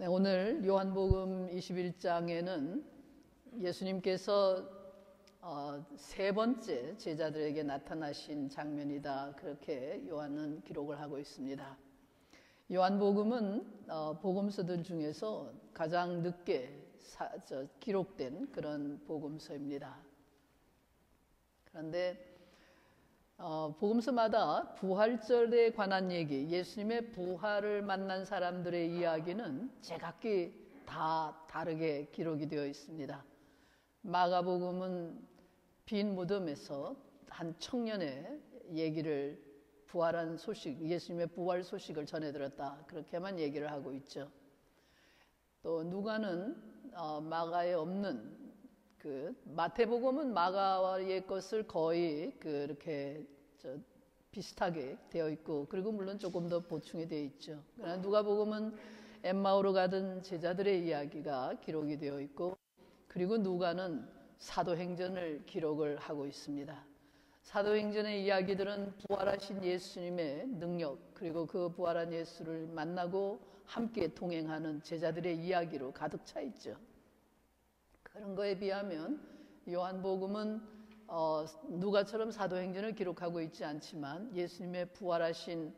네, 오늘 요한복음 21장에는 예수님께서 세 번째 제자들에게 나타나신 장면이다, 그렇게 요한은 기록을 하고 있습니다. 요한복음은 복음서들 중에서 가장 늦게 기록된 그런 복음서입니다. 그런데 복음서마다 부활절에 관한 얘기, 예수님의 부활을 만난 사람들의 이야기는 제각기 다 다르게 기록이 되어 있습니다. 마가복음은 빈 무덤에서 한 청년의 얘기를, 부활한 소식, 예수님의 부활 소식을 전해 들었다, 그렇게만 얘기를 하고 있죠. 또 누가는 마가에 없는, 마태복음은 마가의 것을 거의 그렇게 비슷하게 되어 있고, 그리고 물론 조금 더 보충이 되어 있죠. 그러나 누가복음은 엠마오로 가던 제자들의 이야기가 기록이 되어 있고, 그리고 누가는 사도행전을 기록을 하고 있습니다. 사도행전의 이야기들은 부활하신 예수님의 능력, 그리고 그 부활한 예수를 만나고 함께 동행하는 제자들의 이야기로 가득 차 있죠. 그런 거에 비하면 요한복음은 누가처럼 사도행전을 기록하고 있지 않지만 예수님의 부활하신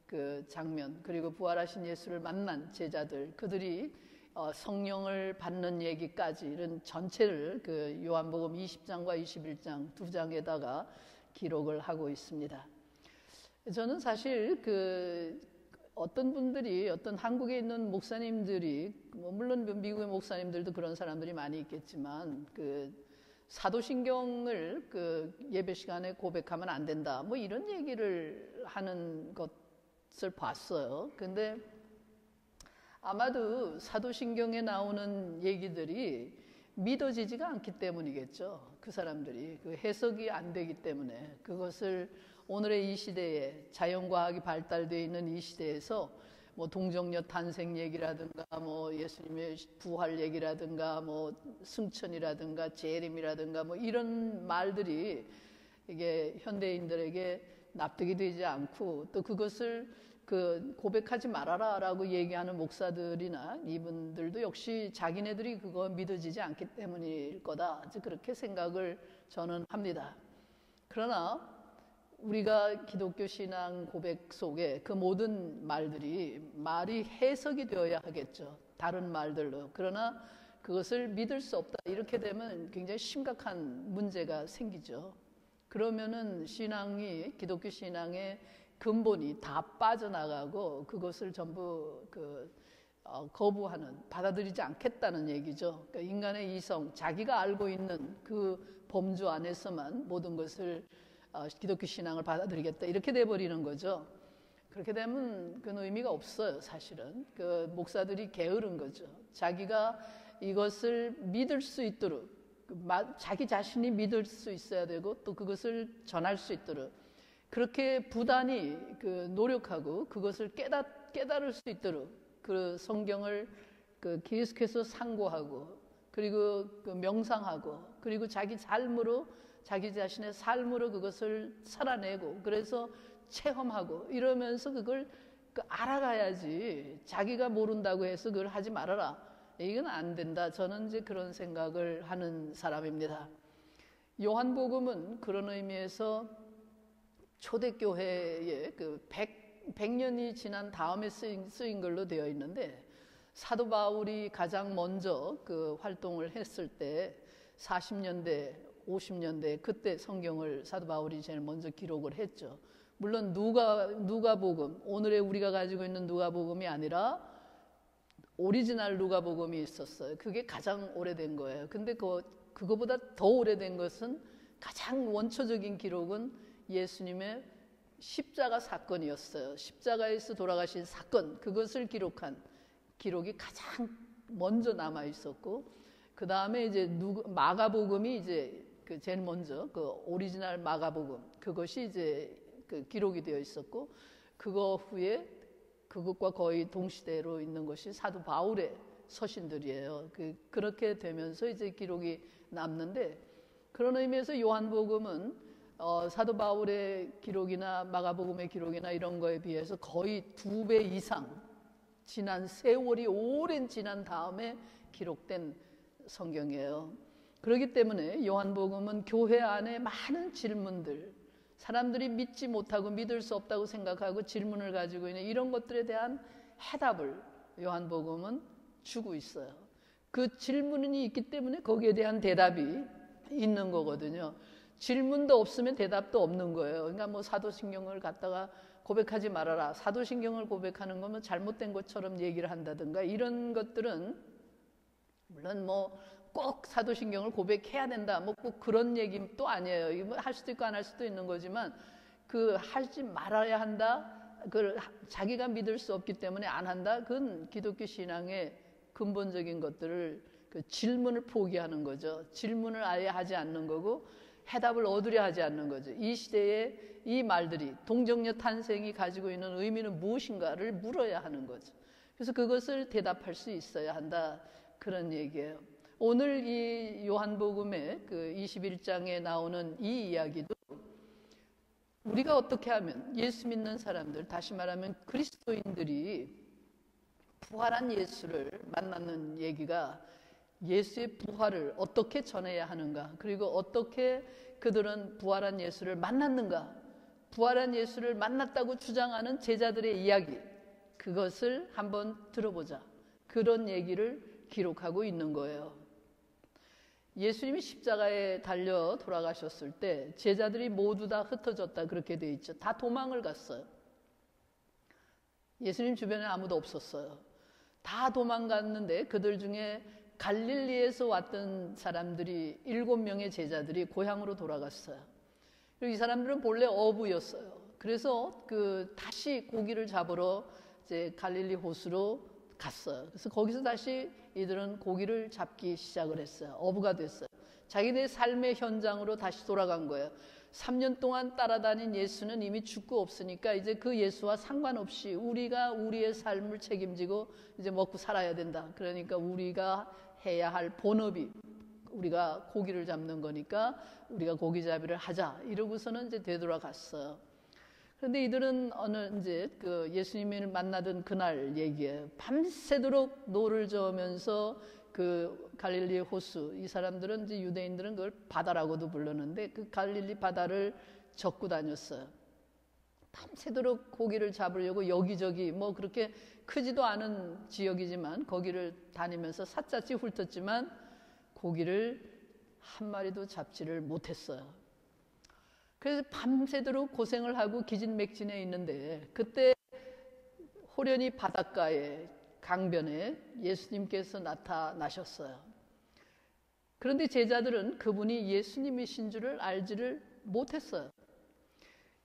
그 장면, 그리고 부활하신 예수를 만난 제자들, 그들이 성령을 받는 얘기까지, 이런 전체를 그 요한복음 20장과 21장 두 장에다가 기록을 하고 있습니다. 저는 사실 어떤 분들이, 어떤 한국에 있는 목사님들이, 물론 미국의 목사님들도 그런 사람들이 많이 있겠지만, 사도신경을 예배 시간에 고백하면 안 된다, 이런 얘기를 하는 것을 봤어요. 근데 아마도 사도신경에 나오는 얘기들이 믿어지지가 않기 때문이겠죠. 그 사람들이 해석이 안 되기 때문에, 그것을 오늘의 이 시대에, 자연과학이 발달되어 있는 이 시대에서 동정녀 탄생 얘기라든가, 예수님의 부활 얘기라든가, 승천이라든가, 재림이라든가, 이런 말들이 이게 현대인들에게 납득이 되지 않고, 또 그것을 고백하지 말아라 라고 얘기하는 목사들이나 이분들도 역시 자기네들이 그거 믿어지지 않기 때문일 거다, 그렇게 생각을 저는 합니다. 그러나 우리가 기독교 신앙 고백 속에 그 모든 말이 해석이 되어야 하겠죠, 다른 말들로. 그러나 그것을 믿을 수 없다, 이렇게 되면 굉장히 심각한 문제가 생기죠. 그러면은 기독교 신앙의 근본이 다 빠져나가고 그것을 전부 거부하는, 받아들이지 않겠다는 얘기죠. 그러니까 인간의 이성, 자기가 알고 있는 그 범주 안에서만 모든 것을 기독교 신앙을 받아들이겠다, 이렇게 돼버리는 거죠. 그렇게 되면 그건 의미가 없어요. 사실은 목사들이 게으른 거죠. 자기가 이것을 믿을 수 있도록, 자기 자신이 믿을 수 있어야 되고, 또 그것을 전할 수 있도록 그렇게 부단히 노력하고, 그것을 깨달을 수 있도록 그 성경을 계속해서 상고하고, 그리고 명상하고, 그리고 자기 자신의 삶으로 그것을 살아내고, 그래서 체험하고, 이러면서 그걸 알아가야지, 자기가 모른다고 해서 그걸 하지 말아라, 이건 안 된다. 저는 이제 그런 생각을 하는 사람입니다. 요한복음은 그런 의미에서 초대교회의 100년이 지난 다음에 쓰인 걸로 되어 있는데, 사도 바울이 가장 먼저 활동을 했을 때 40년대, 50년대, 그때 성경을 사도 바울이 제일 먼저 기록을 했죠. 물론 누가복음, 오늘의 우리가 가지고 있는 누가복음이 아니라 오리지널 누가복음이 있었어요. 그게 가장 오래된 거예요. 근데 그거보다 더 오래된 것은, 가장 원초적인 기록은 예수님의 십자가 사건이었어요. 십자가에서 돌아가신 사건, 그것을 기록한 기록이 가장 먼저 남아 있었고, 그 다음에 이제 마가복음이 이제 제일 먼저 오리지널 마가복음, 그것이 이제 기록이 되어 있었고, 그거 후에 그것과 거의 동시대로 있는 것이 사도 바울의 서신들이에요. 그렇게 되면서 이제 기록이 남는데, 그런 의미에서 요한복음은 사도 바울의 기록이나 마가복음의 기록이나 이런 거에 비해서 거의 2배 이상 지난 세월이 오랜 지난 다음에 기록된 성경이에요. 그렇기 때문에 요한복음은 교회 안에 많은 질문들, 사람들이 믿지 못하고 믿을 수 없다고 생각하고 질문을 가지고 있는 이런 것들에 대한 해답을 요한복음은 주고 있어요. 그 질문이 있기 때문에 거기에 대한 대답이 있는 거거든요. 질문도 없으면 대답도 없는 거예요. 그러니까 뭐 사도신경을 갖다가 고백하지 말아라, 사도신경을 고백하는 거면 잘못된 것처럼 얘기를 한다든가 이런 것들은 물론 뭐 꼭 사도신경을 고백해야 된다, 뭐 꼭 그런 얘기도 아니에요. 이거 할 수도 있고 안 할 수도 있는 거지만 그 하지 말아야 한다, 그 자기가 믿을 수 없기 때문에 안 한다, 그건 기독교 신앙의 근본적인 것들을 그 질문을 포기하는 거죠. 질문을 아예 하지 않는 거고 해답을 얻으려 하지 않는 거죠. 이 시대에 이 말들이, 동정녀 탄생이 가지고 있는 의미는 무엇인가를 물어야 하는 거죠. 그래서 그것을 대답할 수 있어야 한다, 그런 얘기예요. 오늘 이 요한복음의 그 21장에 나오는 이 이야기도 우리가 어떻게 하면 예수 믿는 사람들, 다시 말하면 그리스도인들이 부활한 예수를 만나는 얘기가 예수의 부활을 어떻게 전해야 하는가, 그리고 어떻게 그들은 부활한 예수를 만났는가, 부활한 예수를 만났다고 주장하는 제자들의 이야기, 그것을 한번 들어보자, 그런 얘기를 기록하고 있는 거예요. 예수님이 십자가에 달려 돌아가셨을 때 제자들이 모두 다 흩어졌다, 그렇게 돼 있죠. 다 도망을 갔어요. 예수님 주변에 아무도 없었어요. 다 도망갔는데 그들 중에 갈릴리에서 왔던 사람들이 7명의 제자들이 고향으로 돌아갔어요. 그리고 이 사람들은 본래 어부였어요. 그래서 다시 고기를 잡으러 이제 갈릴리 호수로 갔어요. 그래서 거기서 다시 이들은 고기를 잡기 시작을 했어요. 어부가 됐어요. 자기네 삶의 현장으로 다시 돌아간 거예요. 3년 동안 따라다닌 예수는 이미 죽고 없으니까 이제 그 예수와 상관없이 우리가 우리의 삶을 책임지고 이제 먹고 살아야 된다. 그러니까 우리가 해야 할 본업이 우리가 고기를 잡는 거니까 우리가 고기잡이를 하자, 이러고서는 이제 되돌아갔어요. 그런데 이들은 이제 그 예수님을 만나던 그날 얘기예요. 밤새도록 노를 저으면서 그 갈릴리 호수, 이 사람들은 이제 유대인들은 그걸 바다라고도 부르는데 그 갈릴리 바다를 젓고 다녔어요. 밤새도록 고기를 잡으려고 여기저기 뭐 그렇게 크지도 않은 지역이지만 거기를 다니면서 샅샅이 훑었지만 고기를 한 마리도 잡지를 못했어요. 그래서 밤새도록 고생을 하고 기진맥진해 있는데 그때 호련히 바닷가에, 강변에 예수님께서 나타나셨어요. 그런데 제자들은 그분이 예수님이신 줄을 알지를 못했어요.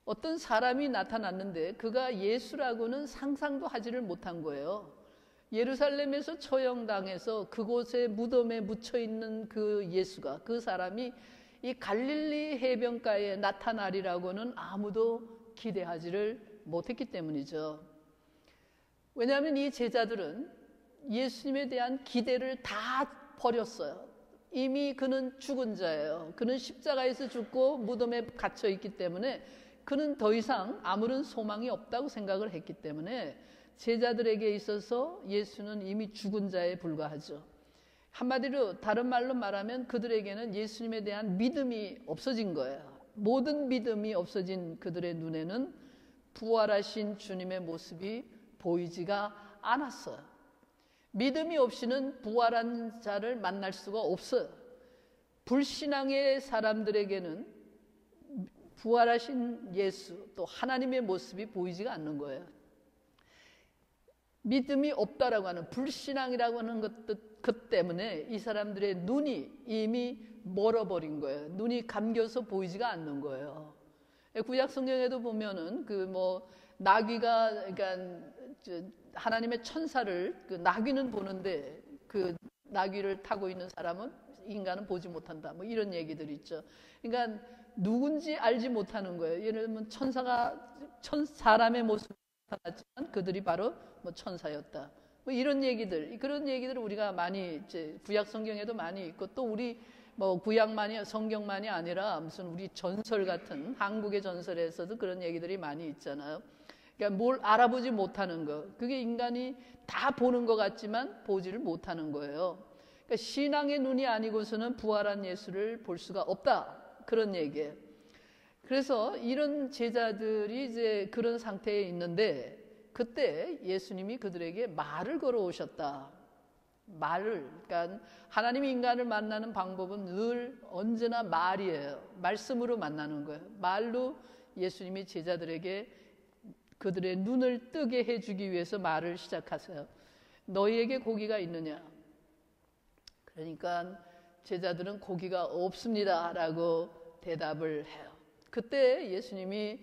어떤 사람이 나타났는데 그가 예수라고는 상상도 하지를 못한 거예요. 예루살렘에서 처형당해서 그곳에 무덤에 묻혀있는 그 예수가, 그 사람이 이 갈릴리 해변가에 나타나리라고는 아무도 기대하지를 못했기 때문이죠. 왜냐하면 이 제자들은 예수님에 대한 기대를 다 버렸어요. 이미 그는 죽은 자예요. 그는 십자가에서 죽고 무덤에 갇혀 있기 때문에 그는 더 이상 아무런 소망이 없다고 생각을 했기 때문에 제자들에게 있어서 예수는 이미 죽은 자에 불과하죠. 한마디로 다른 말로 말하면 그들에게는 예수님에 대한 믿음이 없어진 거예요. 모든 믿음이 없어진 그들의 눈에는 부활하신 주님의 모습이 보이지가 않았어요. 믿음이 없이는 부활한 자를 만날 수가 없어요. 불신앙의 사람들에게는 부활하신 예수, 또 하나님의 모습이 보이지가 않는 거예요. 믿음이 없다라고 하는, 불신앙이라고 하는 것 때문에 이 사람들의 눈이 이미 멀어버린 거예요. 눈이 감겨서 보이지가 않는 거예요. 구약 성경에도 보면은 나귀가, 그러니까 하나님의 천사를, 그 나귀는 보는데 그 나귀를 타고 있는 사람은, 인간은 보지 못한다, 뭐 이런 얘기들 있죠. 그러니까 누군지 알지 못하는 거예요. 예를 들면 사람의 모습이 나타났지만 그들이 바로 천사였다, 뭐 이런 얘기들, 그런 얘기들을 우리가 많이 이제 구약 성경에도 많이 있고, 또 우리 구약만이, 성경만이 아니라 무슨 우리 전설 같은 한국의 전설에서도 그런 얘기들이 많이 있잖아요. 그러니까 뭘 알아보지 못하는 거. 그게 인간이 다 보는 것 같지만 보지를 못하는 거예요. 그러니까 신앙의 눈이 아니고서는 부활한 예수를 볼 수가 없다. 그런 얘기예요. 그래서 이런 제자들이 이제 그런 상태에 있는데 그때 예수님이 그들에게 말을 걸어오셨다. 말을, 그러니까 하나님이 인간을 만나는 방법은 늘 언제나 말이에요. 말씀으로 만나는 거예요. 말로 예수님이 제자들에게 그들의 눈을 뜨게 해주기 위해서 말을 시작하세요. 너희에게 고기가 있느냐? 그러니까 제자들은 고기가 없습니다 라고 대답을 해요. 그때 예수님이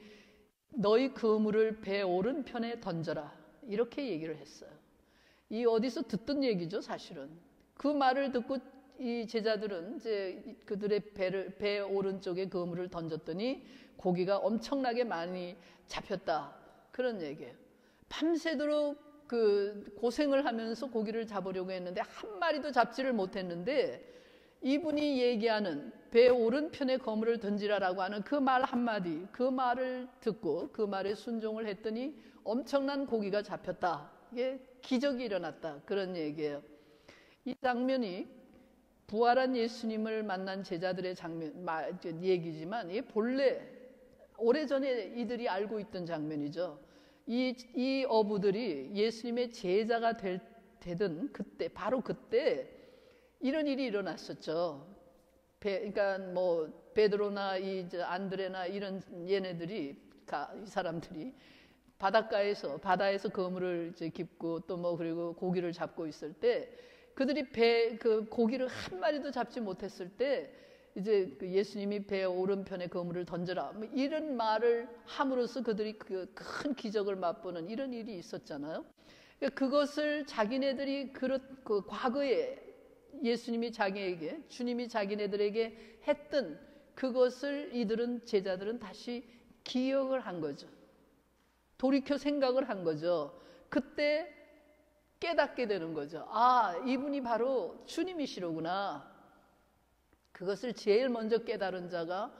너희 그물을 배 오른편에 던져라 이렇게 얘기를 했어요. 이 어디서 듣던 얘기죠, 사실은. 그 말을 듣고 이 제자들은 이제 그들의 배 오른쪽에 그물을 던졌더니 고기가 엄청나게 많이 잡혔다. 그런 얘기예요. 밤새도록 그 고생을 하면서 고기를 잡으려고 했는데 한 마리도 잡지를 못했는데 이분이 얘기하는 배 오른편에 그물을 던지라라고 하는 그 말 한마디, 그 말을 듣고 그 말에 순종을 했더니 엄청난 고기가 잡혔다. 이게 기적이 일어났다. 그런 얘기예요. 이 장면이 부활한 예수님을 만난 제자들의 얘기지만 이게 본래 오래전에 이들이 알고 있던 장면이죠. 이 어부들이 예수님의 제자가 되던 그때, 바로 그때 이런 일이 일어났었죠. 그러니까 뭐 베드로나 안드레나 이런 얘네들이 이 사람들이 바다에서 그물을 이제 깁고 또 뭐 그리고 고기를 잡고 있을 때 그들이 그 고기를 한 마리도 잡지 못했을 때 이제 그 예수님이 배 오른편에 그물을 던져라 뭐 이런 말을 함으로써 그들이 그 큰 기적을 맛보는 이런 일이 있었잖아요. 그러니까 그것을 자기네들이 그 과거에 예수님이 주님이 자기네들에게 했던 그것을 제자들은 다시 기억을 한 거죠. 돌이켜 생각을 한 거죠. 그때 깨닫게 되는 거죠. 아, 이분이 바로 주님이시로구나. 그것을 제일 먼저 깨달은 자가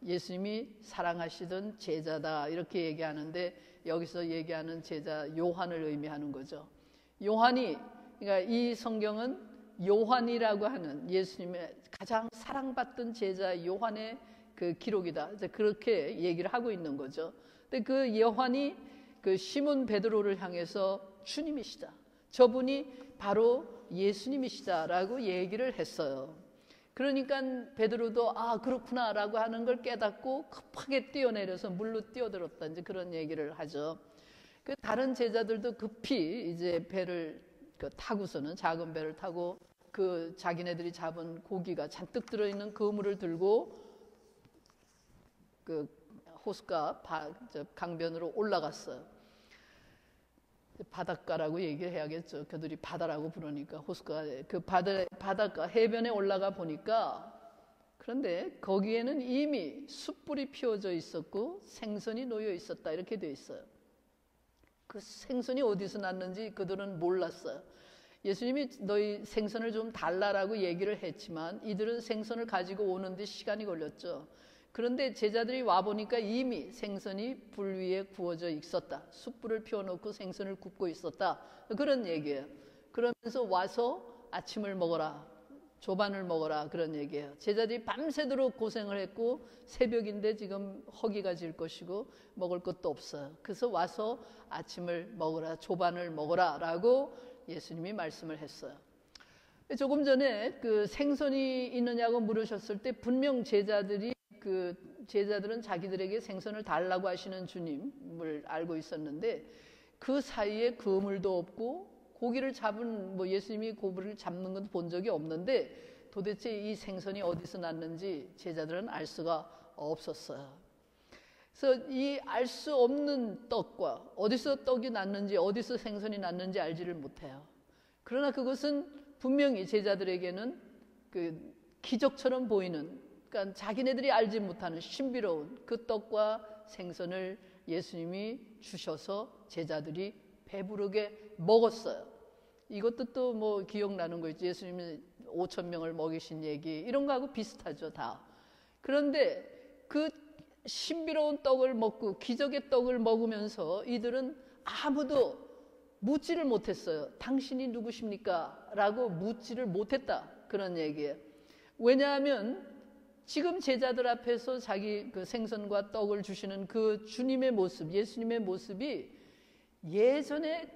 예수님이 사랑하시던 제자다. 이렇게 얘기하는데 여기서 얘기하는 제자 요한을 의미하는 거죠. 그러니까 이 성경은 요한이라고 하는 예수님의 가장 사랑받던 제자 요한의 그 기록이다. 이제 그렇게 얘기를 하고 있는 거죠. 근데 그 요한이 그 시몬 베드로를 향해서 주님이시다. 저분이 바로 예수님이시다라고 얘기를 했어요. 그러니까 베드로도 아 그렇구나라고 하는 걸 깨닫고 급하게 뛰어내려서 물로 뛰어들었다. 이제 그런 얘기를 하죠. 그 다른 제자들도 급히 이제 배를 타고서는 작은 배를 타고 그 자기네들이 잡은 고기가 잔뜩 들어있는 그물을 들고 그 호숫가 강변으로 올라갔어요. 바닷가라고 얘기를 해야겠죠. 그들이 바다라고 부르니까 호숫가 그 바닷가 해변에 올라가 보니까 그런데 거기에는 이미 숯불이 피워져 있었고 생선이 놓여 있었다 이렇게 돼 있어요. 그 생선이 어디서 났는지 그들은 몰랐어요. 예수님이 너희 생선을 좀 달라라고 얘기를 했지만 이들은 생선을 가지고 오는데 시간이 걸렸죠. 그런데 제자들이 와보니까 이미 생선이 불 위에 구워져 있었다. 숯불을 피워놓고 생선을 굽고 있었다. 그런 얘기예요. 그러면서 와서 아침을 먹어라. 조반을 먹어라. 그런 얘기예요. 제자들이 밤새도록 고생을 했고 새벽인데 지금 허기가 질 것이고 먹을 것도 없어요. 그래서 와서 아침을 먹어라. 조반을 먹어라. 라고 예수님이 말씀을 했어요. 조금 전에 그 생선이 있느냐고 물으셨을 때 분명 제자들은 자기들에게 생선을 달라고 하시는 주님을 알고 있었는데 그 사이에 그물도 없고 고기를 잡은 예수님이 고기를 잡는 건 본 적이 없는데 도대체 이 생선이 어디서 났는지 제자들은 알 수가 없었어요. 그래서 이 알 수 없는 떡과 어디서 떡이 났는지 어디서 생선이 났는지 알지를 못해요. 그러나 그것은 분명히 제자들에게는 그 기적처럼 보이는 그러니까 자기네들이 알지 못하는 신비로운 그 떡과 생선을 예수님이 주셔서 제자들이 배부르게 먹었어요. 이것도 또 기억나는 거 있죠. 예수님이 5,000명을 먹이신 얘기 이런 거하고 비슷하죠, 다. 그런데 그 신비로운 떡을 먹고 기적의 떡을 먹으면서 이들은 아무도 묻지를 못했어요. 당신이 누구십니까? 라고 묻지를 못했다. 그런 얘기예요. 왜냐하면 지금 제자들 앞에서 자기 그 생선과 떡을 주시는 그 주님의 모습, 예수님의 모습이 예전에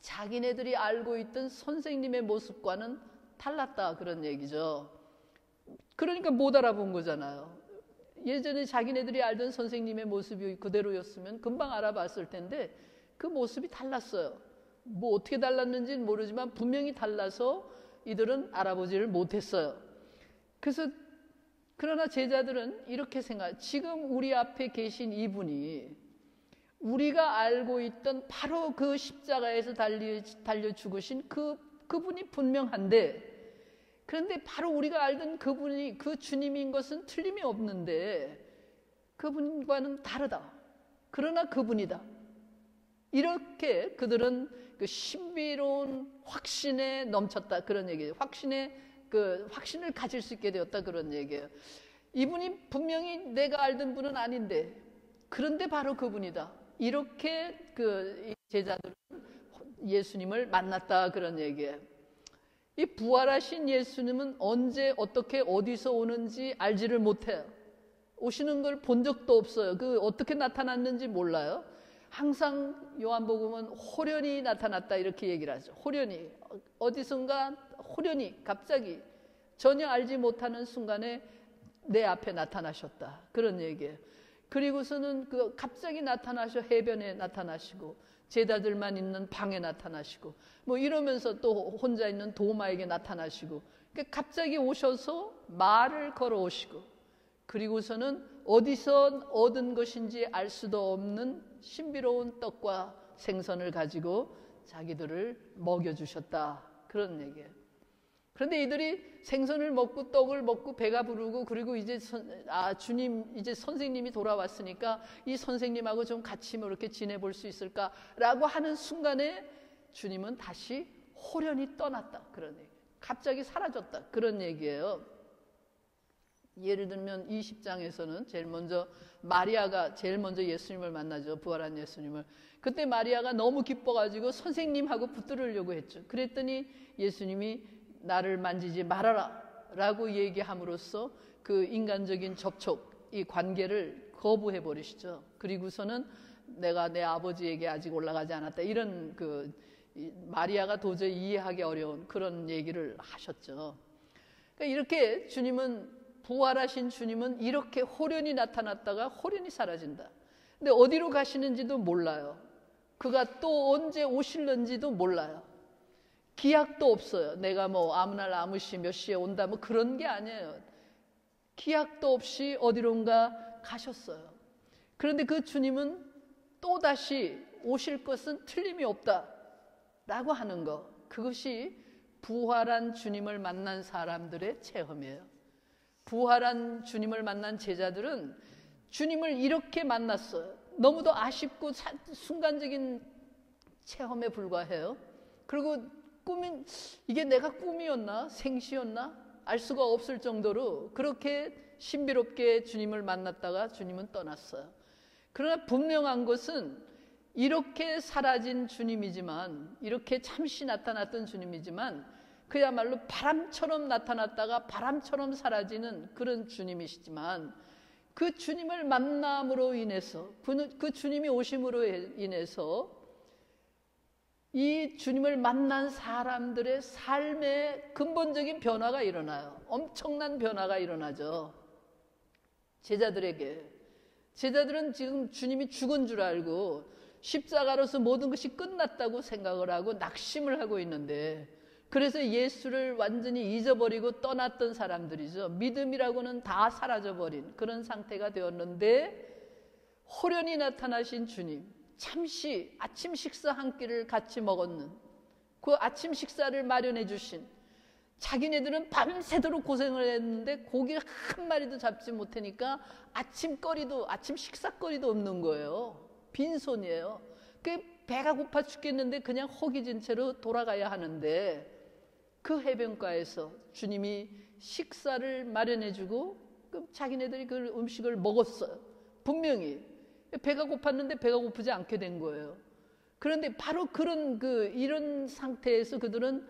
자기네들이 알고 있던 선생님의 모습과는 달랐다. 그런 얘기죠. 그러니까 못 알아본 거잖아요. 예전에 자기네들이 알던 선생님의 모습이 그대로였으면 금방 알아봤을 텐데 그 모습이 달랐어요. 뭐 어떻게 달랐는지는 모르지만 분명히 달라서 이들은 알아보지를 못했어요. 그래서 그러나 제자들은 이렇게 생각, 지금 우리 앞에 계신 이분이 우리가 알고 있던 바로 그 십자가에서 달려 죽으신 그분이 분명한데, 그런데 바로 우리가 알던 그분이 그 주님인 것은 틀림이 없는데 그분과는 다르다. 그러나 그분이다. 이렇게 그들은 그 신비로운 확신에 넘쳤다. 그런 얘기예요. 확신을 가질 수 있게 되었다. 그런 얘기예요. 이분이 분명히 내가 알던 분은 아닌데, 그런데 바로 그분이다. 이렇게 그 제자들은 예수님을 만났다. 그런 얘기예요. 이 부활하신 예수님은 언제 어떻게 어디서 오는지 알지를 못해요. 오시는 걸 본 적도 없어요. 그 어떻게 나타났는지 몰라요. 항상 요한복음은 호련히 나타났다 이렇게 얘기를 하죠. 호련히, 어디선가 호련히 갑자기 전혀 알지 못하는 순간에 내 앞에 나타나셨다. 그런 얘기예요. 그리고서는 그 갑자기 나타나셔 해변에 나타나시고 제자들만 있는 방에 나타나시고 뭐 이러면서 또 혼자 있는 도마에게 나타나시고, 그러니까 갑자기 오셔서 말을 걸어오시고, 그리고서는 어디서 얻은 것인지 알 수도 없는 신비로운 떡과 생선을 가지고 자기들을 먹여주셨다. 그런 얘기예요. 그런데 이들이 생선을 먹고 떡을 먹고 배가 부르고, 그리고 이제 주님, 이제 선생님이 돌아왔으니까 이 선생님하고 좀 같이 뭐 이렇게 지내볼 수 있을까라고 하는 순간에 주님은 다시 호련히 떠났다. 그런 얘기. 갑자기 사라졌다. 그런 얘기예요. 예를 들면 20장에서는 제일 먼저 마리아가 제일 먼저 예수님을 만나죠. 부활한 예수님을. 그때 마리아가 너무 기뻐가지고 선생님하고 붙들으려고 했죠. 그랬더니 예수님이 나를 만지지 말아라 라고 얘기함으로써 그 인간적인 접촉, 이 관계를 거부해 버리시죠. 그리고서는 내가 내 아버지에게 아직 올라가지 않았다, 이런 마리아가 도저히 이해하기 어려운 그런 얘기를 하셨죠. 그러니까 이렇게 부활하신 주님은 이렇게 호련히 나타났다가 호련히 사라진다. 근데 어디로 가시는지도 몰라요. 그가 또 언제 오실는지도 몰라요. 기약도 없어요. 내가 뭐 아무 날 아무 시 몇 시에 온다 뭐 그런 게 아니에요. 기약도 없이 어디론가 가셨어요. 그런데 그 주님은 또다시 오실 것은 틀림이 없다 라고 하는 것, 그것이 부활한 주님을 만난 사람들의 체험이에요. 부활한 주님을 만난 제자들은 주님을 이렇게 만났어요. 너무도 아쉽고 순간적인 체험에 불과해요. 그리고 이게 내가 꿈이었나 생시였나 알 수가 없을 정도로 그렇게 신비롭게 주님을 만났다가 주님은 떠났어요. 그러나 분명한 것은 이렇게 사라진 주님이지만, 이렇게 잠시 나타났던 주님이지만 그야말로 바람처럼 나타났다가 바람처럼 사라지는 그런 주님이시지만, 그 주님을 만남으로 인해서, 그 주님이 오심으로 인해서 이 주님을 만난 사람들의 삶에 근본적인 변화가 일어나요. 엄청난 변화가 일어나죠. 제자들은 지금 주님이 죽은 줄 알고 십자가로서 모든 것이 끝났다고 생각을 하고 낙심을 하고 있는데, 그래서 예수를 완전히 잊어버리고 떠났던 사람들이죠. 믿음이라고는 다 사라져버린 그런 상태가 되었는데, 호련히 나타나신 주님, 잠시 아침 식사 한 끼를 같이 먹었는 그 아침 식사를 마련해 주신, 자기네들은 밤새도록 고생을 했는데 고기 한 마리도 잡지 못하니까 아침 식사거리도 없는 거예요. 빈손이에요. 그 배가 고파 죽겠는데 그냥 허기진 채로 돌아가야 하는데, 그 해변가에서 주님이 식사를 마련해 주고 자기네들이 그 음식을 먹었어요. 분명히 배가 고팠는데 배가 고프지 않게 된 거예요. 그런데 바로 그런 이런 상태에서 그들은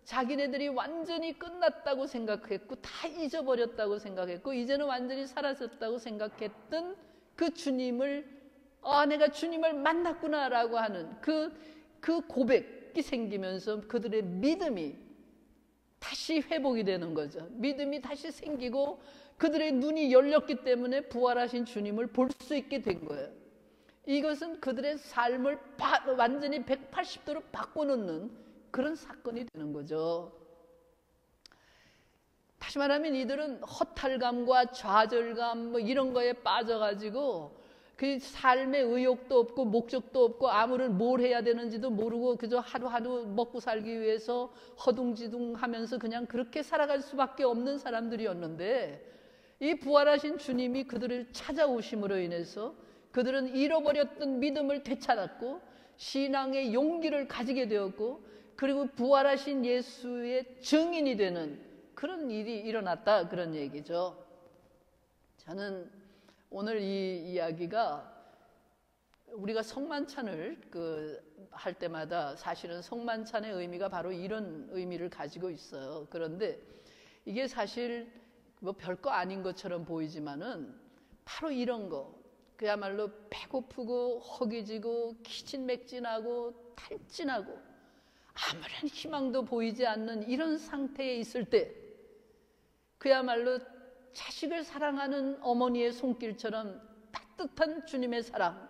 자기네들이 완전히 끝났다고 생각했고 다 잊어버렸다고 생각했고 이제는 완전히 사라졌다고 생각했던 그 주님을 내가 주님을 만났구나라고 하는 그 고백이 생기면서 그들의 믿음이 다시 회복이 되는 거죠. 믿음이 다시 생기고 그들의 눈이 열렸기 때문에 부활하신 주님을 볼 수 있게 된 거예요. 이것은 그들의 삶을 완전히 180도로 바꿔놓는 그런 사건이 되는 거죠. 다시 말하면 이들은 허탈감과 좌절감 이런 거에 빠져가지고 그 삶의 의욕도 없고 목적도 없고 아무런 뭘 해야 되는지도 모르고 그저 하루하루 먹고 살기 위해서 허둥지둥하면서 그냥 그렇게 살아갈 수밖에 없는 사람들이었는데 이 부활하신 주님이 그들을 찾아오심으로 인해서 그들은 잃어버렸던 믿음을 되찾았고 신앙의 용기를 가지게 되었고 그리고 부활하신 예수의 증인이 되는 그런 일이 일어났다 그런 얘기죠. 저는 오늘 이 이야기가 우리가 성만찬을 할 때마다 사실은 성만찬의 의미가 바로 이런 의미를 가지고 있어요. 그런데 이게 사실 뭐 별거 아닌 것처럼 보이지만은 바로 이런 거 그야말로 배고프고 허기지고 기진맥진하고 탈진하고 아무런 희망도 보이지 않는 이런 상태에 있을 때 그야말로 자식을 사랑하는 어머니의 손길처럼 따뜻한 주님의 사랑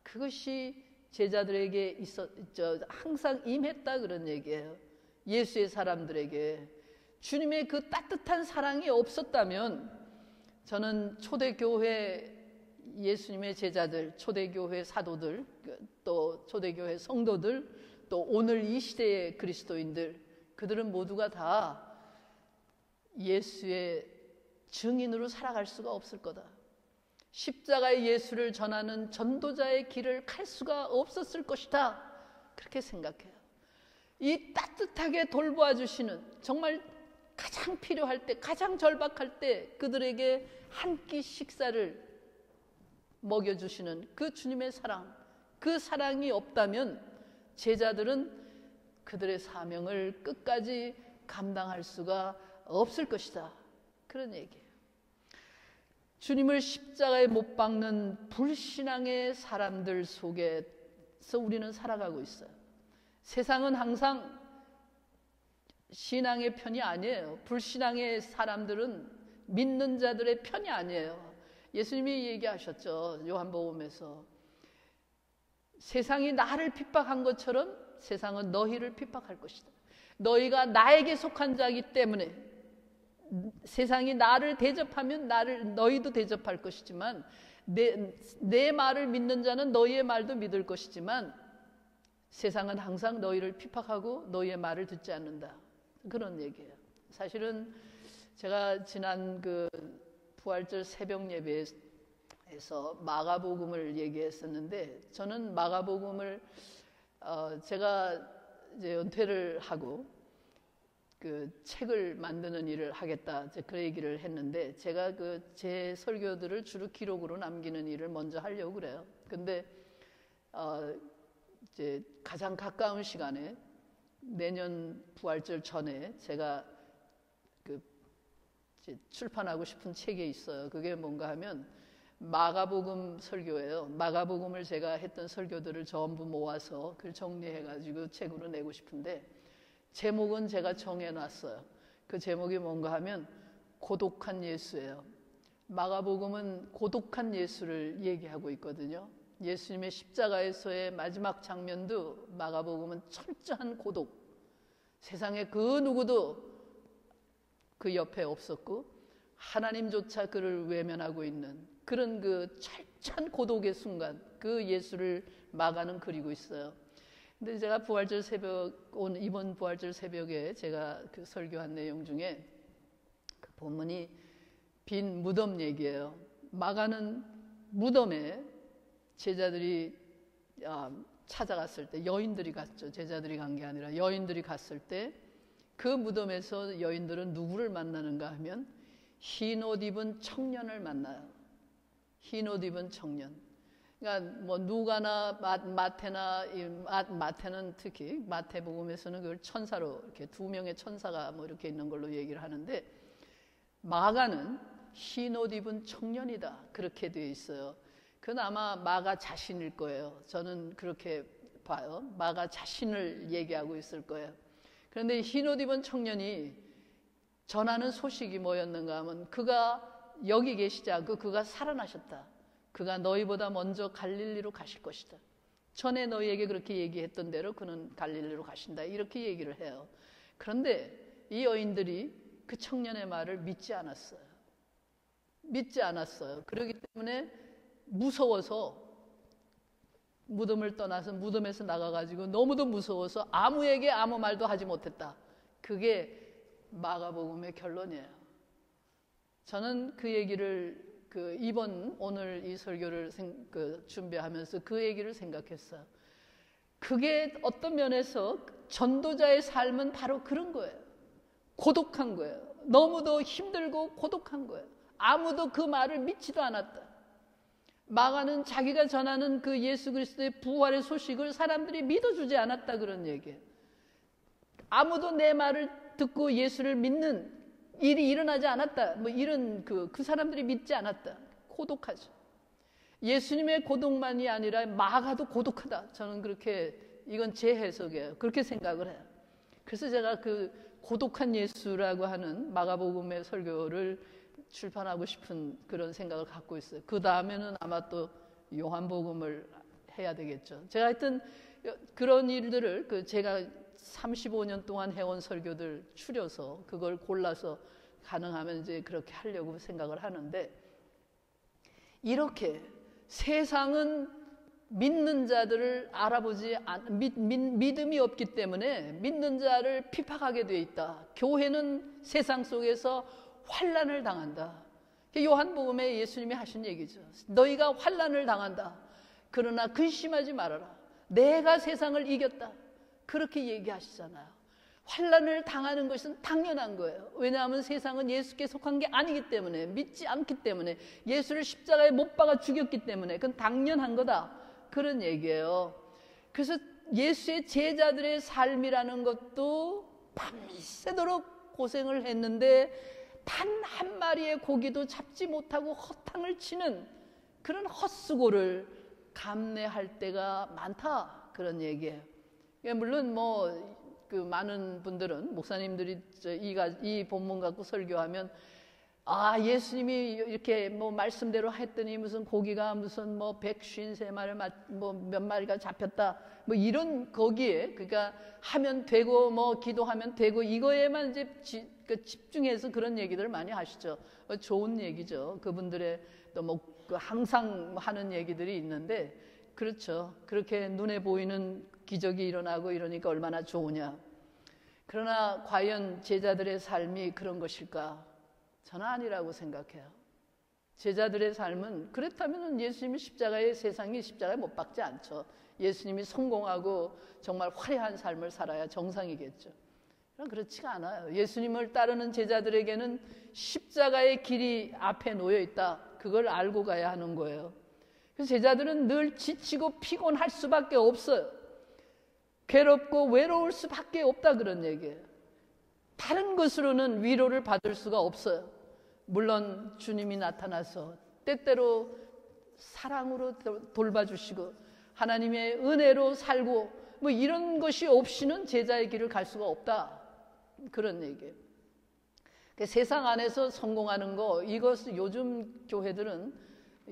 그것이 제자들에게 항상 임했다 그런 얘기예요. 예수의 사람들에게 주님의 그 따뜻한 사랑이 없었다면 저는 초대교회 예수님의 제자들, 초대교회 사도들, 또 초대교회 성도들, 또 오늘 이 시대의 그리스도인들 그들은 모두가 다 예수의 증인으로 살아갈 수가 없을 거다. 십자가의 예수를 전하는 전도자의 길을 갈 수가 없었을 것이다. 그렇게 생각해요. 이 따뜻하게 돌보아 주시는 정말 가장 필요할 때 가장 절박할 때 그들에게 한 끼 식사를 먹여주시는 그 주님의 사랑 그 사랑이 없다면 제자들은 그들의 사명을 끝까지 감당할 수가 없을 것이다. 그런 얘기예요. 주님을 십자가에 못 박는 불신앙의 사람들 속에서 우리는 살아가고 있어요. 세상은 항상 신앙의 편이 아니에요. 불신앙의 사람들은 믿는 자들의 편이 아니에요. 예수님이 얘기하셨죠. 요한복음에서 세상이 나를 핍박한 것처럼 세상은 너희를 핍박할 것이다. 너희가 나에게 속한 자이기 때문에 세상이 나를 대접하면 너희도 대접할 것이지만 내 말을 믿는 자는 너희의 말도 믿을 것이지만 세상은 항상 너희를 핍박하고 너희의 말을 듣지 않는다. 그런 얘기예요. 사실은 제가 지난 부활절 새벽 예배에서 마가복음을 얘기했었는데 저는 마가복음을 제가 이제 은퇴를 하고 책을 만드는 일을 하겠다 그 얘기를 했는데 제가 제 설교들을 주로 기록으로 남기는 일을 먼저 하려고 그래요. 근데 이제 가장 가까운 시간에 내년 부활절 전에 제가 이제 출판하고 싶은 책이 있어요. 그게 뭔가 하면 마가복음 설교예요. 마가복음을 제가 했던 설교들을 전부 모아서 그걸 정리해가지고 책으로 내고 싶은데 제목은 제가 정해놨어요. 그 제목이 뭔가 하면 고독한 예수예요. 마가복음은 고독한 예수를 얘기하고 있거든요. 예수님의 십자가에서의 마지막 장면도 마가복음은 철저한 고독. 세상에 그 누구도 그 옆에 없었고 하나님조차 그를 외면하고 있는 그런 철저한 고독의 순간 그 예수를 마가는 그리고 있어요. 근데 제가 이번 부활절 새벽에 제가 설교한 내용 중에 그 본문이 빈 무덤 얘기예요. 마가는 무덤에 제자들이 찾아갔을 때 여인들이 갔죠. 제자들이 간 게 아니라 여인들이 갔을 때 그 무덤에서 여인들은 누구를 만나는가 하면 흰 옷 입은 청년을 만나요. 흰 옷 입은 청년. 그러니까 뭐 누가나 마태나 마태는 특히 마태복음에서는 그걸 천사로 이렇게 두 명의 천사가 뭐 이렇게 있는 걸로 얘기를 하는데, 마가는 흰 옷 입은 청년이다 그렇게 되어 있어요. 그건 아마 마가 자신일 거예요. 저는 그렇게 봐요. 마가 자신을 얘기하고 있을 거예요. 그런데 흰 옷 입은 청년이 전하는 소식이 뭐였는가 하면, 그가 여기 계시지 않고 그가 살아나셨다. 그가 너희보다 먼저 갈릴리로 가실 것이다. 전에 너희에게 그렇게 얘기했던 대로 그는 갈릴리로 가신다. 이렇게 얘기를 해요. 그런데 이 여인들이 그 청년의 말을 믿지 않았어요. 믿지 않았어요. 그렇기 때문에 무서워서 무덤을 떠나서 무덤에서 나가가지고 너무도 무서워서 아무에게 아무 말도 하지 못했다. 그게 마가복음의 결론이에요. 저는 그 얘기를 이번 오늘 이 설교를 준비하면서 그 얘기를 생각했어요. 그게 어떤 면에서 전도자의 삶은 바로 그런 거예요. 고독한 거예요. 너무도 힘들고 고독한 거예요. 아무도 그 말을 믿지도 않았다. 마가는 자기가 전하는 그 예수 그리스도의 부활의 소식을 사람들이 믿어주지 않았다 그런 얘기예요. 아무도 내 말을 듣고 예수를 믿는 일이 일어나지 않았다. 뭐 이런 그 사람들이 믿지 않았다. 고독하죠. 예수님의 고독만이 아니라 마가도 고독하다. 저는 그렇게, 이건 제 해석이에요. 그렇게 생각을 해요. 그래서 제가 그 고독한 예수라고 하는 마가복음의 설교를 출판하고 싶은 그런 생각을 갖고 있어요. 그 다음에는 아마 또 요한복음을 해야 되겠죠. 제가 하여튼 그런 일들을 제가 35년 동안 해온 설교들 추려서 그걸 골라서 가능하면 이제 그렇게 하려고 생각을 하는데, 이렇게 세상은 믿는 자들을 알아보지 믿음이 없기 때문에 믿는 자를 핍박하게 되어 있다. 교회는 세상 속에서 환난을 당한다. 요한복음에 예수님이 하신 얘기죠. 너희가 환난을 당한다. 그러나 근심하지 말아라. 내가 세상을 이겼다. 그렇게 얘기하시잖아요. 환난을 당하는 것은 당연한 거예요. 왜냐하면 세상은 예수께 속한 게 아니기 때문에, 믿지 않기 때문에, 예수를 십자가에 못 박아 죽였기 때문에 그건 당연한 거다. 그런 얘기예요. 그래서 예수의 제자들의 삶이라는 것도 밤새도록 고생을 했는데 단 한 마리의 고기도 잡지 못하고 허탕을 치는 그런 헛수고를 감내할 때가 많다. 그런 얘기예요. 물론 많은 분들은, 목사님들이 이 본문 갖고 설교하면, 예수님이 이렇게 말씀대로 했더니 무슨 고기가 무슨 153마리 몇 마리가 잡혔다. 이런 거기에, 그러니까 하면 되고 기도하면 되고 이거에만 이제 집중해서 그런 얘기들을 많이 하시죠. 좋은 얘기죠. 그분들의 또 항상 하는 얘기들이 있는데, 그렇죠. 그렇게 눈에 보이는 기적이 일어나고 이러니까 얼마나 좋으냐. 그러나 과연 제자들의 삶이 그런 것일까? 저는 아니라고 생각해요. 제자들의 삶은 그렇다면 예수님이 세상이 십자가에 못 박지 않죠. 예수님이 성공하고 정말 화려한 삶을 살아야 정상이겠죠. 그러나 그렇지가 않아요. 예수님을 따르는 제자들에게는 십자가의 길이 앞에 놓여 있다. 그걸 알고 가야 하는 거예요. 그래서 제자들은 늘 지치고 피곤할 수밖에 없어요. 괴롭고 외로울 수밖에 없다 그런 얘기예요. 다른 것으로는 위로를 받을 수가 없어요. 물론 주님이 나타나서 때때로 사랑으로 돌봐주시고 하나님의 은혜로 살고 이런 것이 없이는 제자의 길을 갈 수가 없다 그런 얘기예요. 세상 안에서 성공하는 거, 이것은 요즘 교회들은,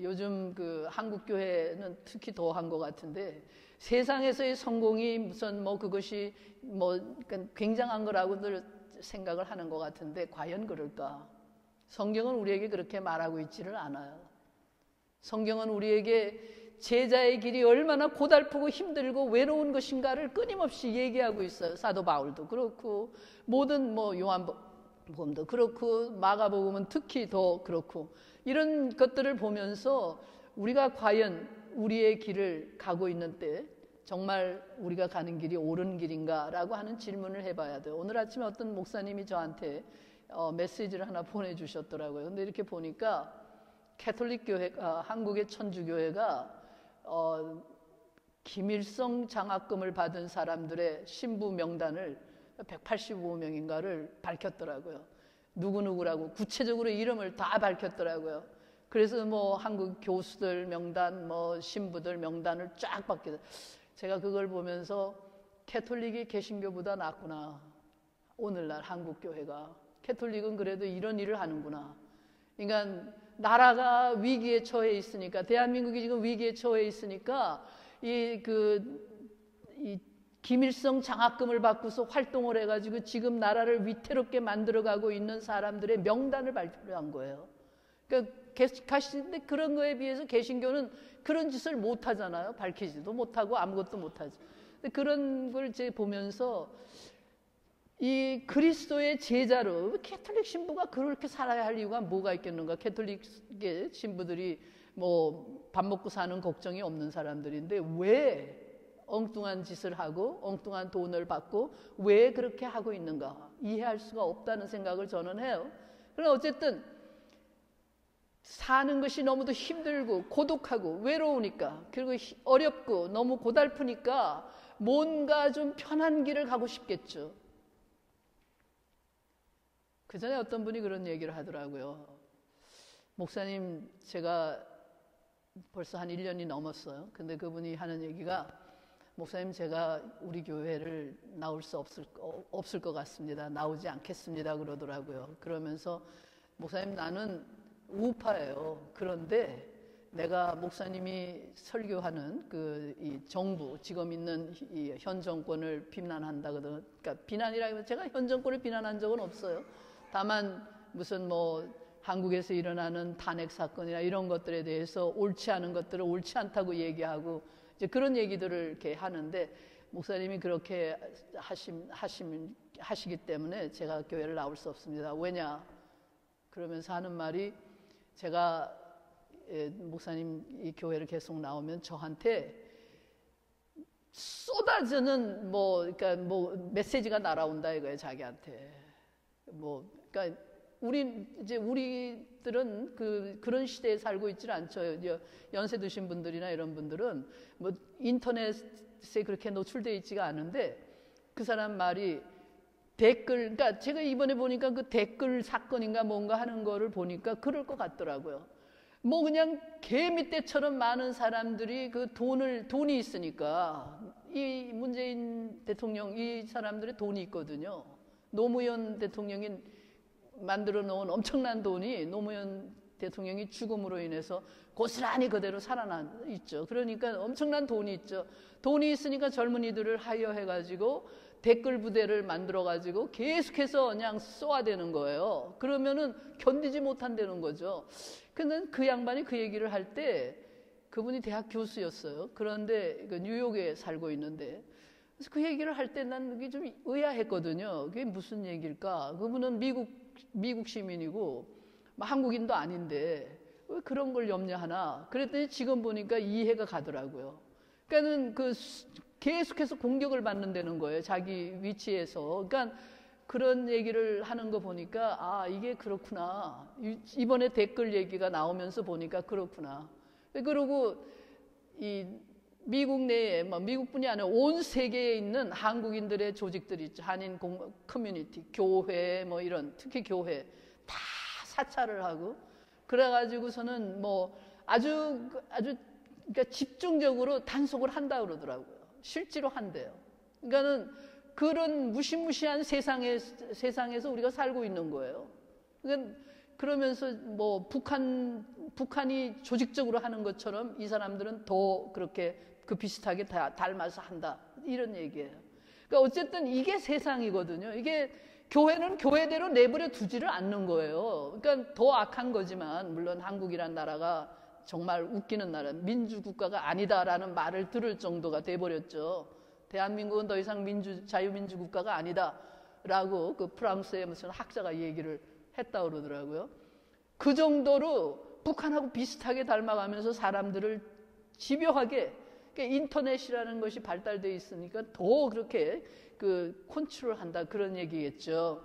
요즘 한국 교회는 특히 더한 것 같은데, 세상에서의 성공이 무슨 그것이 굉장한 거라고들 생각을 하는 것 같은데, 과연 그럴까? 성경은 우리에게 그렇게 말하고 있지를 않아요. 성경은 우리에게 제자의 길이 얼마나 고달프고 힘들고 외로운 것인가를 끊임없이 얘기하고 있어요. 사도 바울도 그렇고, 모든 요한복음도 그렇고, 마가복음은 특히 더 그렇고, 이런 것들을 보면서 우리가 과연 우리의 길을 가고 있는 때 정말 우리가 가는 길이 옳은 길인가라고 하는 질문을 해봐야 돼요. 오늘 아침에 어떤 목사님이 저한테 메시지를 하나 보내주셨더라고요. 근데 이렇게 보니까 캐톨릭 교회가, 한국의 천주교회가 김일성 장학금을 받은 사람들의 신부 명단을 185명인가를 밝혔더라고요. 누구누구라고 구체적으로 이름을 다 밝혔더라고요. 그래서 뭐 한국 교수들 명단, 뭐 신부들 명단을 쫙 밝혔어요. 제가 그걸 보면서 캐톨릭이 개신교보다 낫구나. 오늘날 한국 교회가. 캐톨릭은 그래도 이런 일을 하는구나. 그러니까 나라가 위기에 처해 있으니까, 대한민국이 지금 위기에 처해 있으니까 이 김일성 장학금을 받고서 활동을 해가지고 지금 나라를 위태롭게 만들어가고 있는 사람들의 명단을 발표한 거예요. 그러니까 가시는데 그런 거에 비해서 개신교는 그런 짓을 못 하잖아요. 밝히지도 못하고 아무것도 못 하죠. 근데 그런 걸 이제 보면서 이 그리스도의 제자로 캐톨릭 신부가 그렇게 살아야 할 이유가 뭐가 있겠는가? 캐톨릭의 신부들이 뭐 밥 먹고 사는 걱정이 없는 사람들인데 왜 엉뚱한 짓을 하고 엉뚱한 돈을 받고 왜 그렇게 하고 있는가? 이해할 수가 없다는 생각을 저는 해요. 그러나 어쨌든 사는 것이 너무도 힘들고 고독하고 외로우니까, 그리고 어렵고 너무 고달프니까 뭔가 좀 편한 길을 가고 싶겠죠. 그 전에 어떤 분이 그런 얘기를 하더라고요. 목사님, 제가 벌써 한 1년이 넘었어요. 근데 그분이 하는 얘기가, 목사님, 제가 우리 교회를 나올 수 없을 것 같습니다. 나오지 않겠습니다. 그러더라고요. 그러면서, 목사님, 나는 우파예요. 그런데 내가 목사님이 설교하는 이 정부, 지금 있는 이 현 정권을 비난한다거든. 그러니까 비난이라면 제가 현 정권을 비난한 적은 없어요. 다만 무슨 뭐 한국에서 일어나는 탄핵 사건이나 이런 것들에 대해서 옳지 않은 것들을 옳지 않다고 얘기하고 이제 그런 얘기들을 이렇게 하는데, 목사님이 그렇게 하시기 때문에 제가 교회를 나올 수 없습니다. 왜냐? 그러면서 하는 말이, 제가 목사님 이 교회를 계속 나오면 저한테 쏟아지는 그러니까 메시지가 날아온다 이거예요, 자기한테. 그러니까 우리들은 그런 시대에 살고 있질 않죠. 연세 드신 분들이나 이런 분들은 뭐 인터넷에 그렇게 노출되어 있지가 않은데, 그 사람 말이 그러니까 제가 이번에 보니까 그 댓글 사건인가 뭔가 하는 거를 보니까 그럴 것 같더라고요. 뭐 그냥 개미떼처럼 많은 사람들이 돈이 있으니까, 이 문재인 대통령, 이 사람들의 돈이 있거든요. 노무현 대통령이 만들어 놓은 엄청난 돈이, 노무현 대통령이 죽음으로 인해서 고스란히 그대로 살아나 있죠. 그러니까 엄청난 돈이 있죠. 돈이 있으니까 젊은이들을 하여해가지고 댓글 부대를 만들어가지고 계속해서 그냥 쏘아대는 거예요. 그러면은 견디지 못한다는 거죠. 근데 그 양반이 그 얘기를 할 때, 그분이 대학 교수였어요. 그런데 뉴욕에 살고 있는데, 그래서 그 얘기를 할 때 난 그게 좀 의아했거든요. 그게 무슨 얘기일까? 그분은 미국 시민이고 한국인도 아닌데 왜 그런 걸 염려하나? 그랬더니 지금 보니까 이해가 가더라고요. 그러니까는 계속해서 공격을 받는다는 거예요, 자기 위치에서. 그러니까 그런 얘기를 하는 거 보니까, 아, 이게 그렇구나. 이번에 댓글 얘기가 나오면서 보니까 그렇구나. 그리고 이 미국 내에, 미국뿐이 아니라 온 세계에 있는 한국인들의 조직들이 있죠. 한인 커뮤니티, 교회, 이런, 특히 교회 다 사찰을 하고, 그래가지고서는 아주 그러니까 집중적으로 단속을 한다 그러더라고요. 실제로 한대요. 그러니까는 그런 무시무시한 세상에서 우리가 살고 있는 거예요. 그러면서 북한이 조직적으로 하는 것처럼 이 사람들은 더 그렇게 비슷하게 닮아서 한다, 이런 얘기예요. 그러니까 어쨌든 이게 세상이거든요. 이게 교회는 교회대로 내버려 두지를 않는 거예요. 그러니까 더 악한 거지만, 물론 한국이란 나라가 정말 웃기는 나라, 민주국가가 아니다라는 말을 들을 정도가 돼버렸죠. 대한민국은 더 이상 자유민주국가가 아니다라고 프랑스의 무슨 학자가 얘기를 했다 그러더라고요. 그 정도로 북한하고 비슷하게 닮아가면서 사람들을 집요하게, 그러니까 인터넷이라는 것이 발달되어 있으니까 더 그렇게 컨트롤한다, 그런 얘기겠죠.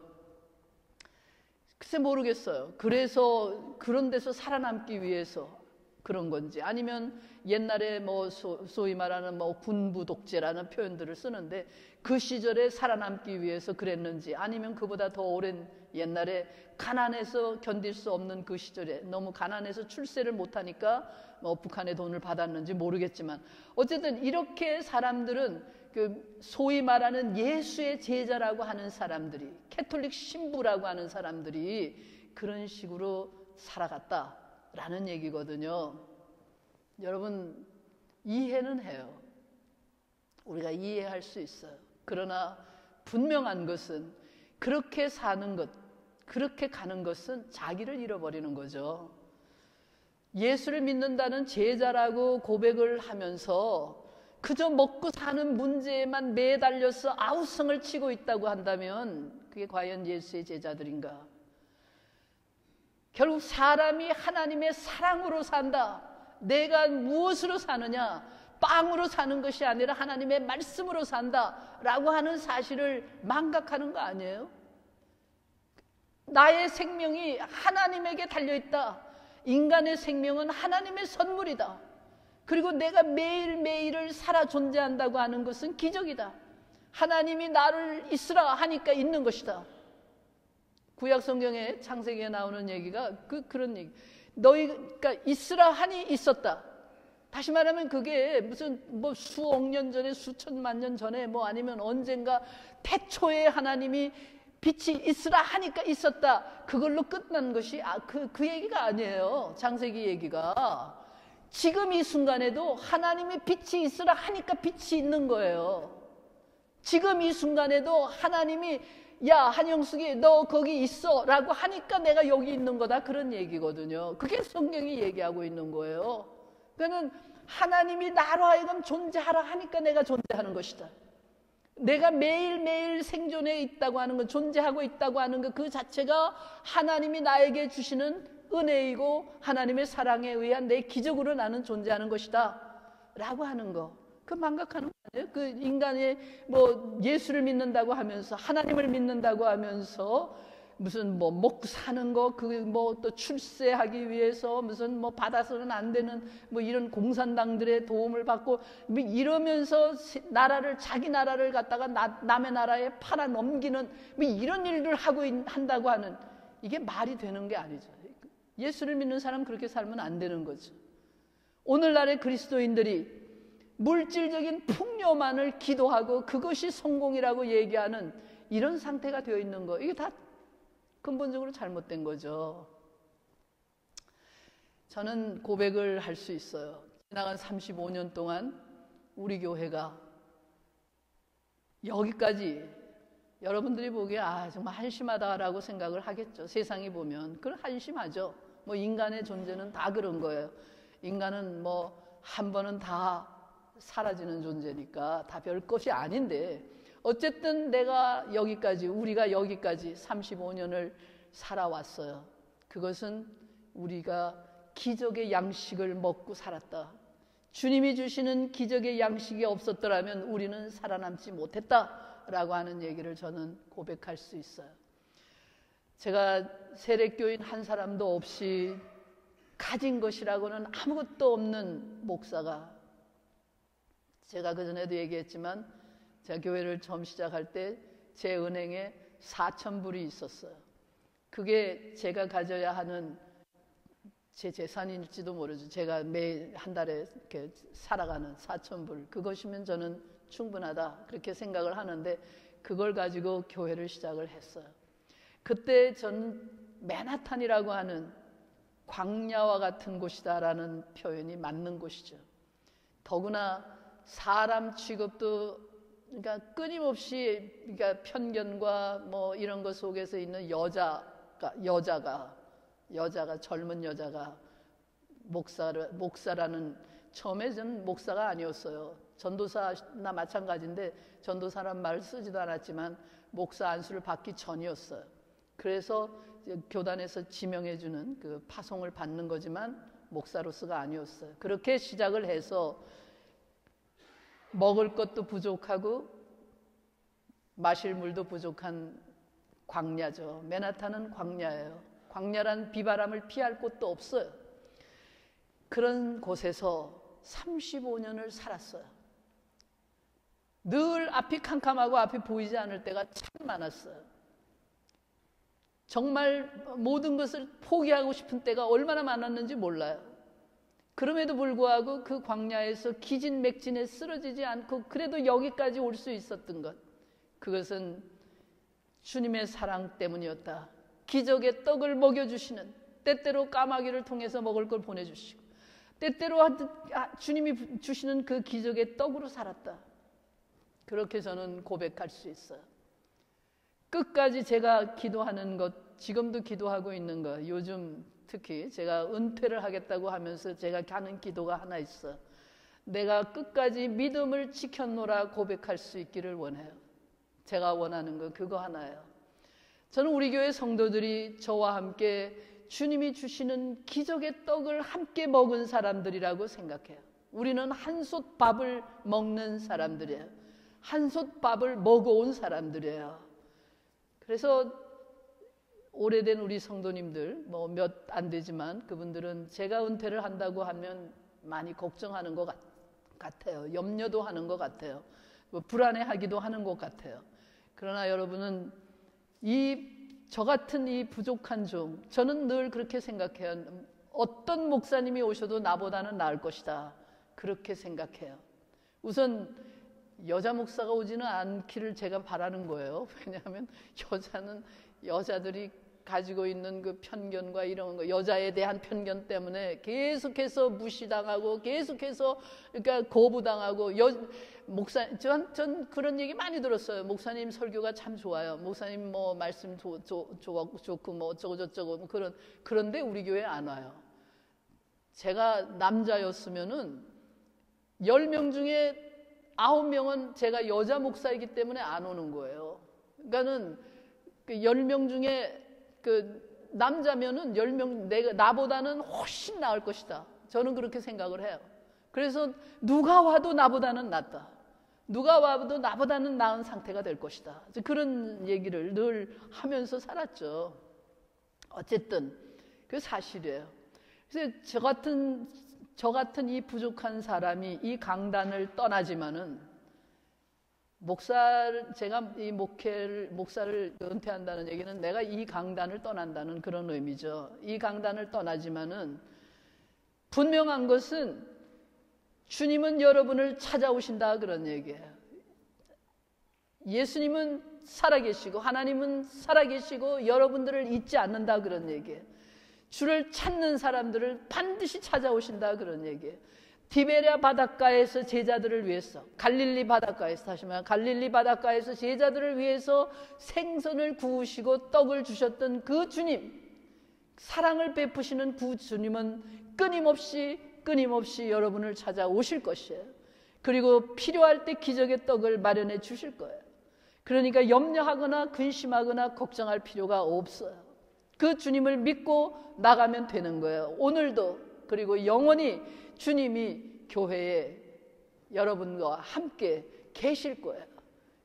글쎄 모르겠어요. 그래서 그런 데서 살아남기 위해서 그런 건지, 아니면 옛날에 뭐 소위 말하는 뭐 군부 독재라는 표현들을 쓰는데 그 시절에 살아남기 위해서 그랬는지, 아니면 그보다 더 오랜 옛날에 가난해서 견딜 수 없는 그 시절에 너무 가난해서 출세를 못하니까 뭐 북한의 돈을 받았는지 모르겠지만, 어쨌든 이렇게 사람들은 그 소위 말하는 예수의 제자라고 하는 사람들이, 캐톨릭 신부라고 하는 사람들이 그런 식으로 살아갔다라는 얘기거든요. 여러분, 이해는 해요. 우리가 이해할 수 있어요. 그러나 분명한 것은 그렇게 사는 것, 그렇게 가는 것은 자기를 잃어버리는 거죠. 예수를 믿는다는 제자라고 고백을 하면서 그저 먹고 사는 문제에만 매달려서 아우성을 치고 있다고 한다면 그게 과연 예수의 제자들인가? 결국 사람이 하나님의 사랑으로 산다. 내가 무엇으로 사느냐? 빵으로 사는 것이 아니라 하나님의 말씀으로 산다라고 하는 사실을 망각하는 거 아니에요? 나의 생명이 하나님에게 달려있다. 인간의 생명은 하나님의 선물이다. 그리고 내가 매일매일을 살아 존재한다고 하는 것은 기적이다. 하나님이 나를 있으라 하니까 있는 것이다. 구약 성경에 창세기에 나오는 얘기가 그런 얘기. 너희가 있으라 하니 있었다. 다시 말하면 그게 무슨 뭐 수억 년 전에 수천만 년 전에 뭐 아니면 언젠가 태초에 하나님이 빛이 있으라 하니까 있었다. 그걸로 끝난 것이 그 얘기가 아니에요. 창세기 얘기가. 지금 이 순간에도 하나님의 빛이 있으라 하니까 빛이 있는 거예요. 지금 이 순간에도 하나님이 야 한영숙이 너 거기 있어 라고 하니까 내가 여기 있는 거다, 그런 얘기거든요. 그게 성경이 얘기하고 있는 거예요. 그러니까 하나님이 나로 하여금 존재하라 하니까 내가 존재하는 것이다. 내가 매일매일 생존해 있다고 하는 것, 존재하고 있다고 하는 것, 그 자체가 하나님이 나에게 주시는 은혜이고 하나님의 사랑에 의한 내 기적으로 나는 존재하는 것이다 라고 하는 거, 그 망각하는 거 아니에요? 그 인간의 뭐 예수를 믿는다고 하면서, 하나님을 믿는다고 하면서 무슨 뭐 먹고 사는 거, 그 뭐 또 출세하기 위해서 무슨 뭐 받아서는 안 되는 뭐 이런 공산당들의 도움을 받고 뭐 이러면서 나라를, 자기 나라를 갖다가 남의 나라에 팔아 넘기는 뭐 이런 일들 하고 한다고 하는, 이게 말이 되는 게 아니죠. 예수를 믿는 사람 그렇게 살면 안 되는 거죠. 오늘날의 그리스도인들이 물질적인 풍요만을 기도하고 그것이 성공이라고 얘기하는 이런 상태가 되어 있는 거, 이게 다 근본적으로 잘못된 거죠. 저는 고백을 할 수 있어요. 지나간 35년 동안 우리 교회가 여기까지, 여러분들이 보기에 정말 한심하다라고 생각을 하겠죠. 세상이 보면 그건 한심하죠. 뭐 인간의 존재는 다 그런 거예요. 인간은 뭐 한 번은 다 사라지는 존재니까 다 별 것이 아닌데, 어쨌든 내가 여기까지, 우리가 여기까지 35년을 살아왔어요. 그것은 우리가 기적의 양식을 먹고 살았다. 주님이 주시는 기적의 양식이 없었더라면 우리는 살아남지 못했다라고 하는 얘기를 저는 고백할 수 있어요. 제가 세례교인 한 사람도 없이 가진 것이라고는 아무것도 없는 목사가, 제가 그전에도 얘기했지만 제가 교회를 처음 시작할 때 제 은행에 4,000불이 있었어요. 그게 제가 가져야 하는 제 재산일지도 모르죠. 제가 매일 한 달에 이렇게 살아가는 4,000불, 그것이면 저는 충분하다 그렇게 생각을 하는데, 그걸 가지고 교회를 시작을 했어요. 그때 전 맨하탄이라고 하는 광야와 같은 곳이다라는 표현이 맞는 곳이죠. 더구나 사람 취급도, 그러니까 끊임없이, 그러니까 편견과 뭐 이런 것 속에서 있는 여자가 젊은 여자가 목사라는, 처음에 전 목사가 아니었어요. 전도사나 마찬가지인데 전도사란 말을 쓰지도 않았지만 목사 안수를 받기 전이었어요. 그래서 교단에서 지명해주는 그 파송을 받는 거지만 목사로서가 아니었어요. 그렇게 시작을 해서 먹을 것도 부족하고 마실 물도 부족한 광야죠. 맨하탄은 광야예요. 광야란 비바람을 피할 곳도 없어요. 그런 곳에서 35년을 살았어요. 늘 앞이 캄캄하고 앞이 보이지 않을 때가 참 많았어요. 정말 모든 것을 포기하고 싶은 때가 얼마나 많았는지 몰라요. 그럼에도 불구하고 그 광야에서 기진맥진에 쓰러지지 않고 그래도 여기까지 올 수 있었던 것, 그것은 주님의 사랑 때문이었다. 기적의 떡을 먹여주시는, 때때로 까마귀를 통해서 먹을 걸 보내주시고 때때로 주님이 주시는 그 기적의 떡으로 살았다. 그렇게 저는 고백할 수 있어요. 끝까지 제가 기도하는 것, 지금도 기도하고 있는 것, 요즘 특히 제가 은퇴를 하겠다고 하면서 제가 하는 기도가 하나 있어요. 내가 끝까지 믿음을 지켰노라 고백할 수 있기를 원해요. 제가 원하는 거 그거 하나예요. 저는 우리 교회 성도들이 저와 함께 주님이 주시는 기적의 떡을 함께 먹은 사람들이라고 생각해요. 우리는 한솥 밥을 먹는 사람들이에요. 한솥 밥을 먹어온 사람들이에요. 그래서 오래된 우리 성도님들, 뭐 몇 안 되지만 그분들은 제가 은퇴를 한다고 하면 많이 걱정하는 것 같아요. 염려도 하는 것 같아요. 뭐 불안해하기도 하는 것 같아요. 그러나 여러분은 저 같은 이 부족한 종, 저는 늘 그렇게 생각해요. 어떤 목사님이 오셔도 나보다는 나을 것이다. 그렇게 생각해요. 우선 여자 목사가 오지는 않기를 제가 바라는 거예요. 왜냐하면 여자들이 가지고 있는 그 편견과 이런 거, 여자에 대한 편견 때문에 계속해서 무시당하고 계속해서 그러니까 거부당하고 전 그런 얘기 많이 들었어요. 목사님 설교가 참 좋아요. 목사님 뭐 말씀 좋고 뭐 어쩌고 저쩌고 뭐 그런데 우리 교회 안 와요. 제가 남자였으면은 10명 중에 9명은 제가 여자 목사이기 때문에 안 오는 거예요. 그러니까는 그 10명 중에 그 남자면은 10명 나보다는 훨씬 나을 것이다. 저는 그렇게 생각을 해요. 그래서 누가 와도 나보다는 낫다. 누가 와도 나보다는 나은 상태가 될 것이다. 그런 얘기를 늘 하면서 살았죠. 어쨌든 그 사실이에요. 그래서 저 같은 이 부족한 사람이 이 강단을 떠나지만은 제가 이 목사를 은퇴한다는 얘기는 내가 이 강단을 떠난다는 그런 의미죠. 이 강단을 떠나지만은 분명한 것은 주님은 여러분을 찾아오신다 그런 얘기예요. 예수님은 살아계시고 하나님은 살아계시고 여러분들을 잊지 않는다 그런 얘기예요. 주를 찾는 사람들을 반드시 찾아오신다 그런 얘기예요. 디베랴 바닷가에서 제자들을 위해서, 갈릴리 바닷가에서 다시 말하면 갈릴리 바닷가에서 제자들을 위해서 생선을 구우시고 떡을 주셨던 그 주님, 사랑을 베푸시는 그 주님은 끊임없이 여러분을 찾아오실 것이에요. 그리고 필요할 때 기적의 떡을 마련해 주실 거예요. 그러니까 염려하거나 근심하거나 걱정할 필요가 없어요. 그 주님을 믿고 나가면 되는 거예요. 오늘도 그리고 영원히 주님이 교회에 여러분과 함께 계실 거예요.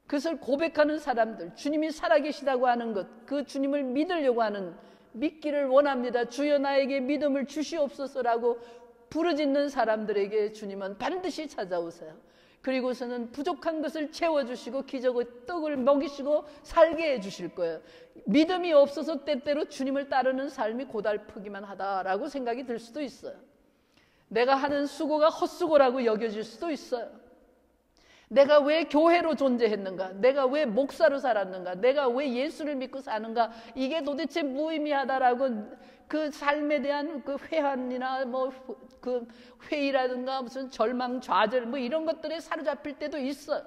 그것을 고백하는 사람들, 주님이 살아계시다고 하는 것, 그 주님을 믿으려고 하는, 믿기를 원합니다. 주여 나에게 믿음을 주시옵소서라고 부르짖는 사람들에게 주님은 반드시 찾아오세요. 그리고서는 부족한 것을 채워주시고 기적의 떡을 먹이시고 살게 해주실 거예요. 믿음이 없어서 때때로 주님을 따르는 삶이 고달프기만 하다라고 생각이 들 수도 있어요. 내가 하는 수고가 헛수고라고 여겨질 수도 있어요. 내가 왜 교회로 존재했는가? 내가 왜 목사로 살았는가? 내가 왜 예수를 믿고 사는가? 이게 도대체 무의미하다라고 그 삶에 대한 그 회한이나 뭐 그 회의라든가 무슨 절망, 좌절 뭐 이런 것들에 사로잡힐 때도 있어요.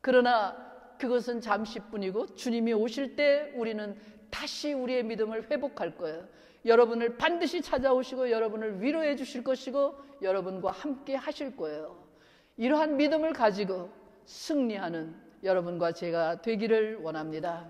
그러나 그것은 잠시뿐이고 주님이 오실 때 우리는 다시 우리의 믿음을 회복할 거예요. 여러분을 반드시 찾아오시고 여러분을 위로해 주실 것이고 여러분과 함께 하실 거예요. 이러한 믿음을 가지고 승리하는 여러분과 제가 되기를 원합니다.